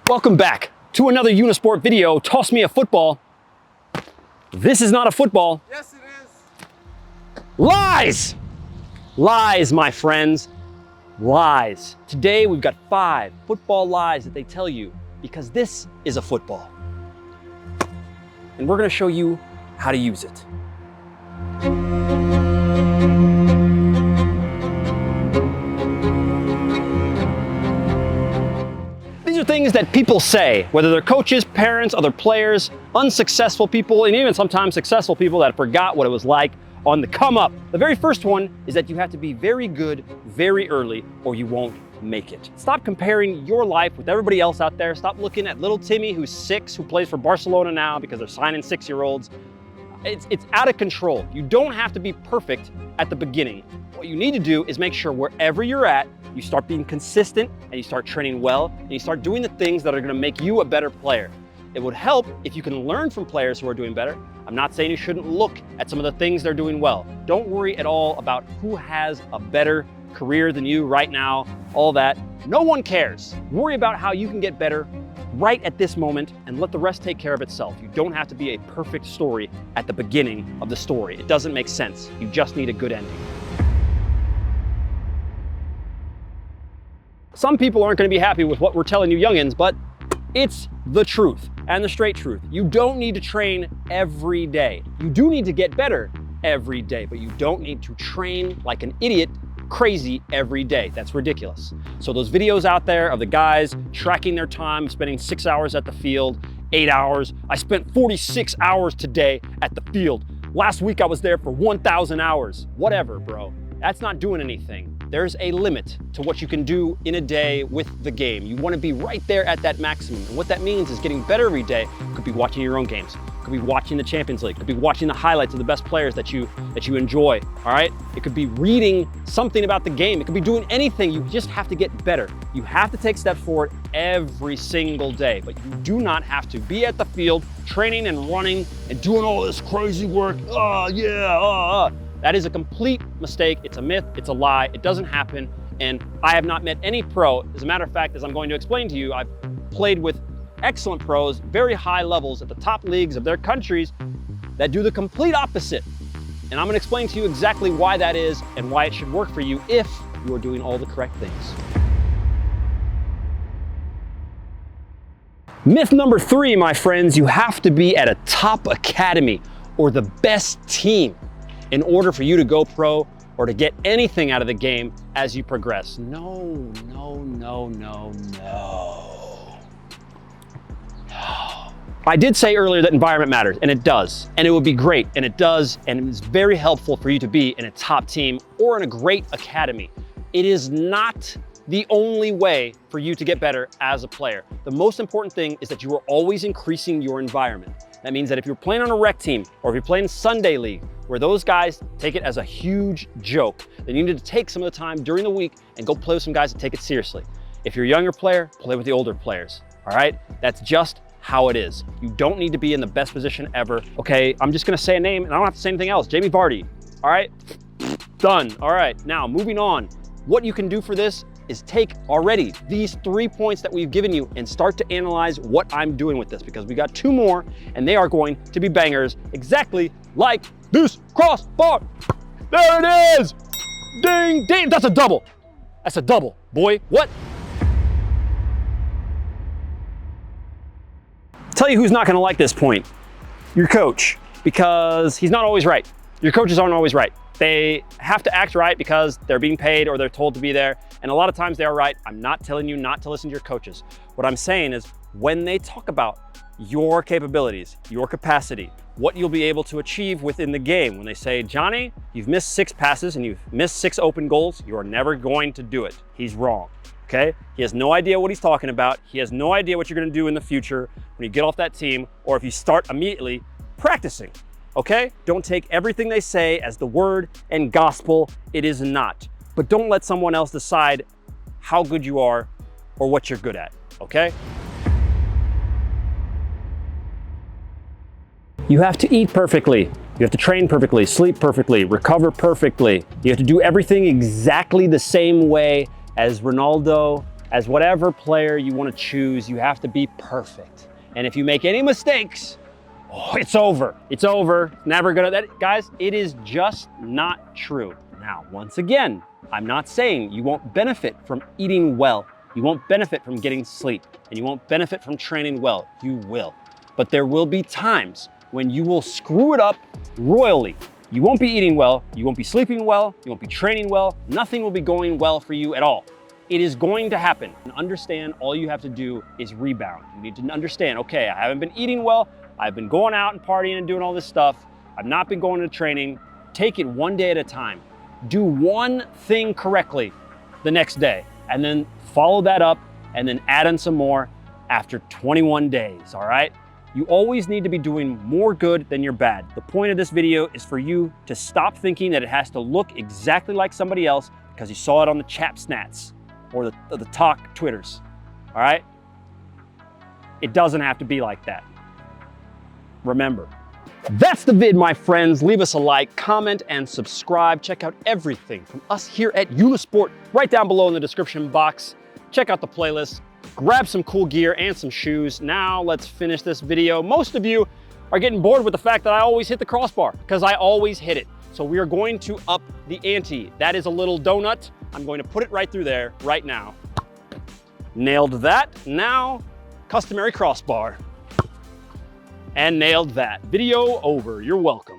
Welcome back to another Unisport video. Toss me a football. This is not a football. Yes, it is. Lies! Lies, my friends. Lies. Today we've got 5 football lies that they tell you because this is a football. And we're going to show you how to use it. These are things that people say, whether they're coaches, parents, other players, unsuccessful people, and even sometimes successful people that forgot what it was like on the come up. The very first one is that you have to be very good very early or you won't make it. Stop comparing your life with everybody else out there. Stop looking at little Timmy who's 6, who plays for Barcelona now because they're signing 6-year-olds. It's out of control. You don't have to be perfect at the beginning. What you need to do is make sure wherever you're at, you start being consistent and you start training well and you start doing the things that are going to make you a better player. It would help if you can learn from players who are doing better. I'm not saying you shouldn't look at some of the things they're doing well. Don't worry at all about who has a better career than you right now, all that. No one cares. Worry about how you can get better right at this moment and let the rest take care of itself. You don't have to be a perfect story at the beginning of the story. It doesn't make sense. You just need a good ending. Some people aren't going to be happy with what we're telling you youngins, but it's the truth and the straight truth. You don't need to train every day. You do need to get better every day, but you don't need to train like an idiot crazy every day. That's ridiculous. So those videos out there of the guys tracking their time, spending 6 hours at the field, 8 hours. I spent 46 hours today at the field. Last week I was there for 1,000 hours. Whatever, bro. That's not doing anything. There's a limit to what you can do in a day with the game. You want to be right there at that maximum. And what that means is getting better every day. Could be watching your own games. Could be watching the Champions League. Could be watching the highlights of the best players that you enjoy, all right? It could be reading something about the game. It could be doing anything. You just have to get better. You have to take steps forward every single day, but you do not have to be at the field training and running and doing all this crazy work. That is a complete mistake. It's a myth, it's a lie, it doesn't happen. And I have not met any pro. As a matter of fact, as I'm going to explain to you, I've played with excellent pros, very high levels at the top leagues of their countries that do the complete opposite. And I'm gonna explain to you exactly why that is and why it should work for you if you are doing all the correct things. Myth number 3, my friends, you have to be at a top academy or the best team in order for you to go pro or to get anything out of the game as you progress. No, no, no, no, no. No. I did say earlier that environment matters, and it does, and it would be great, and it does, and it's very helpful for you to be in a top team or in a great academy. It is not the only way for you to get better as a player. The most important thing is that you are always increasing your environment. That means that if you're playing on a rec team or if you're playing Sunday league, where those guys take it as a huge joke, then you need to take some of the time during the week and go play with some guys that take it seriously. If you're a younger player, play with the older players, all right? That's just how it is. You don't need to be in the best position ever. Okay, I'm just gonna say a name and I don't have to say anything else. Jamie Vardy, all right? Done, all right. Now, moving on. What you can do for this is take already these 3 points that we've given you and start to analyze what I'm doing with this, because we got 2 more and they are going to be bangers, exactly like this crossbar. There it is. Ding, ding. That's a double. That's a double, boy. What? Tell you who's not gonna like this point. Your coach, because he's not always right. Your coaches aren't always right. They have to act right because they're being paid or they're told to be there. And a lot of times they are right. I'm not telling you not to listen to your coaches. What I'm saying is when they talk about your capabilities, your capacity, what you'll be able to achieve within the game, when they say, Johnny, you've missed 6 passes and you've missed 6 open goals, you are never going to do it. He's wrong, okay? He has no idea what he's talking about. He has no idea what you're gonna do in the future when you get off that team or if you start immediately practicing. Okay? Don't take everything they say as the word and gospel. It is not. But don't let someone else decide how good you are or what you're good at, okay? You have to eat perfectly. You have to train perfectly, sleep perfectly, recover perfectly. You have to do everything exactly the same way as Ronaldo As whatever player you want to choose, you have to be perfect. And if you make any mistakes, oh, it's over. It's over. Never gonna, guys, it is just not true. Now, once again, I'm not saying you won't benefit from eating well. You won't benefit from getting sleep, and you won't benefit from training well. You will. But there will be times when you will screw it up royally. You won't be eating well, you won't be sleeping well, you won't be training well, nothing will be going well for you at all. It is going to happen. And understand, all you have to do is rebound. You need to understand, okay, I haven't been eating well, I've been going out and partying and doing all this stuff, I've not been going to training. Take it one day at a time. Do one thing correctly the next day, and then follow that up, and then add in some more after 21 days, all right? You always need to be doing more good than your bad. The point of this video is for you to stop thinking that it has to look exactly like somebody else because you saw it on the Chap Snats or the Talk Twitters, all right? It doesn't have to be like that. Remember. That's the vid, my friends. Leave us a like, comment, and subscribe. Check out everything from us here at Unisport right down below in the description box. Check out the playlist, grab some cool gear and some shoes. Now let's finish this video. Most of you are getting bored with the fact that I always hit the crossbar because I always hit it. So we are going to up the ante. That is a little donut. I'm going to put it right through there right now. Nailed that. Now, customary crossbar. And nailed that. Video over. You're welcome.